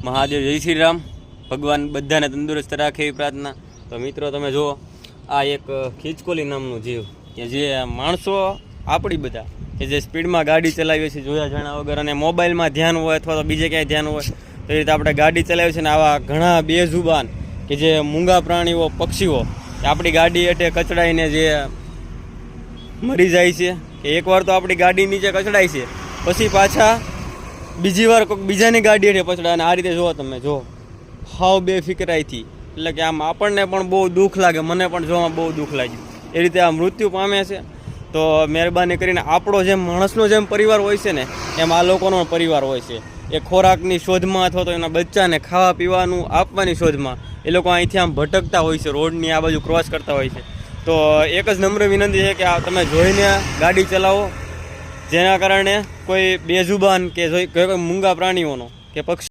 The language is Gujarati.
મહાદેવ જય શ્રી રામ. ભગવાન બધાને તંદુરસ્ત રાખે એવી પ્રાર્થના. તો મિત્રો તમે જુઓ, આ એક ખીચકોલી નામનું જીવ કે જે માણસો આપણી બધા કે જે સ્પીડમાં ગાડી ચલાવીએ છીએ જોયા જાણ્યા વગર, અને મોબાઈલમાં ધ્યાન હોય અથવા તો બીજે ક્યાંય ધ્યાન હોય, તો એ રીતે આપણે ગાડી ચલાવીએ છીએ. ને આવા ઘણા બેઝુબાન કે જે મૂંગા પ્રાણીઓ, પક્ષીઓ આપણી ગાડી હેઠે કચડાઈને જે મરી જાય છે, કે એકવાર તો આપણી ગાડી નીચે કચડાય છે, પછી પાછા બીજી વાર કોઈક બીજાની ગાડી હેઠે પછડાય. અને આ રીતે જુઓ તમે, જો હાવ બેફિકરાઈથી, એટલે કે આમ આપણને પણ બહુ દુઃખ લાગે, મને પણ જોવામાં બહુ દુઃખ લાગ્યું. એ રીતે આ મૃત્યુ પામે છે. તો મહેરબાની કરીને આપણો જેમ માણસનો જેમ પરિવાર હોય છે ને, એમ આ લોકોનો પરિવાર હોય છે. એ ખોરાકની શોધમાં અથવા તો એના બચ્ચાને ખાવા પીવાનું આપવાની શોધમાં એ લોકો અહીંથી આમ ભટકતા હોય છે, રોડની આ બાજુ ક્રોસ કરતા હોય છે. તો એક જ નમ્ર વિનંતી છે કે આ તમે જોઈને ગાડી ચલાવો, જેના કારણે કોઈ બેજુબાન કે કોઈ મૂંગા પ્રાણીઓનો કે પક્ષી